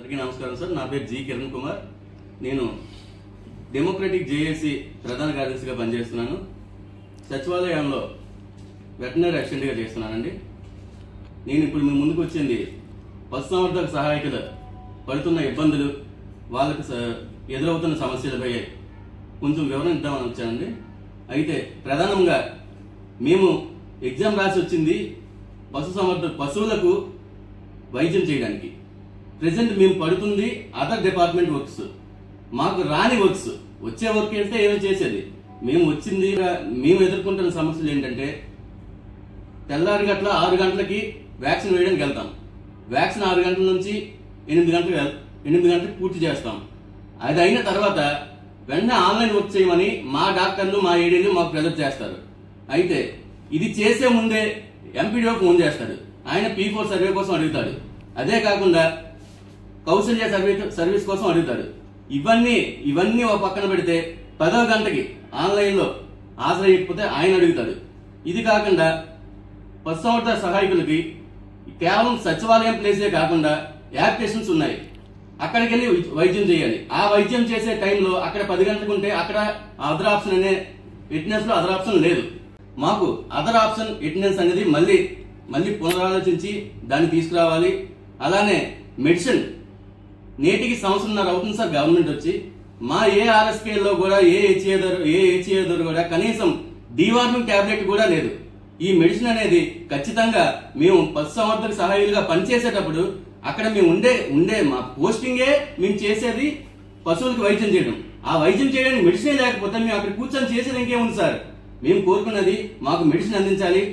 అందరికీ నమస్కారం సార్. నా పేరు జి కిరణ్ కుమార్. నేను డెమోక్రటిక్ జేఏసీ ప్రధాన కార్యదర్శిగా పనిచేస్తున్నాను. సచివాలయంలో వెటనరీ అసిస్టెంట్గా చేస్తున్నానండి. నేను ఇప్పుడు మీ ముందుకు వచ్చింది పశుసంవర్ధక సహాయకులు పడుతున్న ఇబ్బందులు, వాళ్ళకు ఎదురవుతున్న సమస్యలపై కొంచెం వివరణ ఇద్దామని వచ్చానండి. అయితే ప్రధానంగా మేము ఎగ్జామ్ రాసి వచ్చింది పశువులకు వైద్యం చేయడానికి. ప్రెసెంట్ మేము పడుతుంది అదర్ డిపార్ట్మెంట్ వర్క్స్. మాకు రాని వర్క్స్, వచ్చే వర్క్ అయితే ఏమో చేసేది. మేము ఎదుర్కొంటున్న సమస్యలు ఏంటంటే, తెల్లారి గట్ల 6 గంటలకి వ్యాక్సిన్ వేయడానికి వెళ్తాం. వ్యాక్సిన్ 6 గంటల నుంచి 8 గంటలకు పూర్తి చేస్తాం. అది అయిన తర్వాత వెంటనే ఆన్లైన్ వర్క్ చేయమని మా డాక్టర్లు, మా ఏడీలు మాకు ప్రెజర్ చేస్తారు. అయితే ఇది చేసే ముందే ఎంపీడీఓ ఫోన్ చేస్తాడు. ఆయన P4 సర్వే కోసం అడుగుతాడు. అదే కాకుండా కౌశల్య సర్వీస్ కోసం అడుగుతాడు. ఇవన్నీ ఒక పక్కన పెడితే 10వ గంటకి ఆన్లైన్ లో హాజరయ్యకపోతే ఆయన అడుగుతాడు. ఇది కాకుండా పశుసంవర్ధక సహాయకులకి కేవలం సచివాలయం ప్లేసే కాకుండా యాప్లికేషన్స్ ఉన్నాయి. అక్కడికి వెళ్ళి వైద్యం చేయాలి. ఆ వైద్యం చేసే టైంలో అక్కడ 10 గంటలకు ఉంటే అక్కడ అదర్ ఆప్షన్ అనే ఎటెండెన్స్ లో అదర్ ఆప్షన్ లేదు. మాకు అదర్ ఆప్షన్ ఎటెండెన్స్ అనేది మళ్ళీ పునరాలోచించి దాన్ని తీసుకురావాలి. అలానే మెడిసిన్ నేటికి 1.5 సంవత్సరం అవుతుంది సార్ గవర్నమెంట్ వచ్చి. మా ఏ ఆర్ఎస్కేలో కూడా ఏ హెచ్ఏ కూడా కనీసం డివార్మింగ్ టాబ్లెట్ కూడా లేదు. ఈ మెడిసిన్ అనేది ఖచ్చితంగా మేము పశుసంవర్ధక సహాయులుగా పనిచేసేటప్పుడు అక్కడ మేము ఉండే మా పోస్టింగే మేము చేసేది పశువులకు వైద్యం చేయడం. ఆ వైద్యం చేయడానికి మెడిసినే లేకపోతే మేము అక్కడ కూర్చొని చేసేది ఇంకేముంది సార్? మేము కోరుకున్నది మాకు మెడిసిన్ అందించాలి.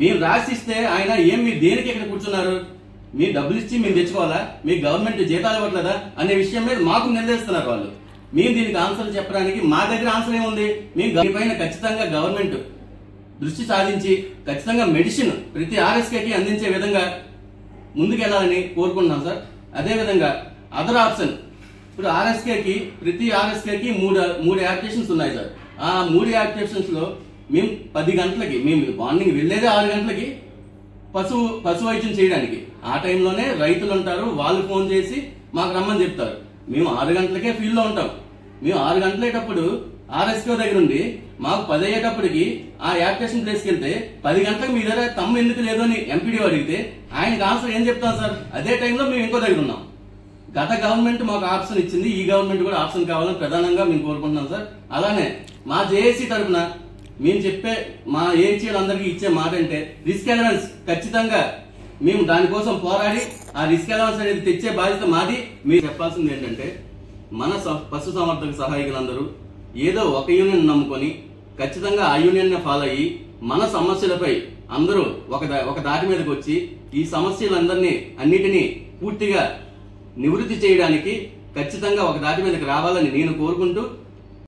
మేము రాసిస్తే ఆయన మీరు దేనికి ఇక్కడ కూర్చున్నారు? మీ డబ్బులు ఇచ్చి మేము తెచ్చుకోవాలా? మీ గవర్నమెంట్ జీతాలు ఇవ్వట్లేదా అనే విషయం మీద మాకు నిర్దేశిస్తున్నారు వాళ్ళు. మేము దీనికి ఆన్సర్ చెప్పడానికి మా దగ్గర ఆన్సర్ ఏముంది? మేము దీనిపైన ఖచ్చితంగా గవర్నమెంట్ దృష్టి సాధించి ఖచ్చితంగా మెడిసిన్ ప్రతి ఆర్ఎస్కేకి అందించే విధంగా ముందుకెళ్లాలని కోరుకుంటున్నాం సార్. అదే విధంగా అదర్ ఆప్షన్, ఇప్పుడు ప్రతి ఆర్ఎస్కేకి మూడు యాప్లికేషన్స్ ఉన్నాయి సార్. ఆ 3 యాప్లికేషన్స్ లో మేము 10 గంటలకి, మేము మార్నింగ్ వెళ్ళేదే 6 గంటలకి పశు వైద్యం చేయడానికి. ఆ టైంలోనే రైతులు ఉంటారు, వాళ్ళు ఫోన్ చేసి మాకు రమ్మని చెప్తారు. మేము 6 గంటలకే ఫీల్డ్ లో ఉంటాం. మేము 6 గంటలయ్యేటప్పుడు ఆర్ఎస్కే దగ్గర ఉండి మాకు 10 అయ్యేటప్పటికి ఆ యాప్లికేషన్ ప్లేస్కి వెళ్తే 10 గంటలకు మీ దగ్గర తమ్ము ఎందుకు లేదు అని ఎంపీడీఓ అడిగితే ఆయనకు ఆన్సర్ ఏం చెప్తాం సార్? అదే టైంలో మేము ఇంకో దగ్గర ఉన్నాం. గత గవర్నమెంట్ మాకు ఆప్షన్ ఇచ్చింది, ఈ గవర్నమెంట్ కూడా ఆప్షన్ కావాలని ప్రధానంగా మేము కోరుకుంటున్నాం సార్. అలానే మా జేఏసీ తరఫున మేము చెప్పే, మా ఏహెచ్ఏలందరికీ ఇచ్చే మాట అంటే రిస్క్ అలవెన్స్ ఖచ్చితంగా మేము దానికోసం పోరాడి ఆ రిస్క్ అలవెన్స్ అనేది తెచ్చే బాధ్యత మాది. మీరు చెప్పాల్సింది ఏంటంటే, మన పశు సంవర్ధక సహాయకులందరూ ఏదో ఒక యూనియన్ నమ్ముకొని ఖచ్చితంగా ఆ యూనియన్ ఫాలో అయ్యి మన సమస్యలపై అందరూ ఒక దాటి మీదకి వచ్చి ఈ అన్నిటినీ పూర్తిగా నివృత్తి చేయడానికి ఖచ్చితంగా ఒక దాటి మీదకి రావాలని నేను కోరుకుంటూ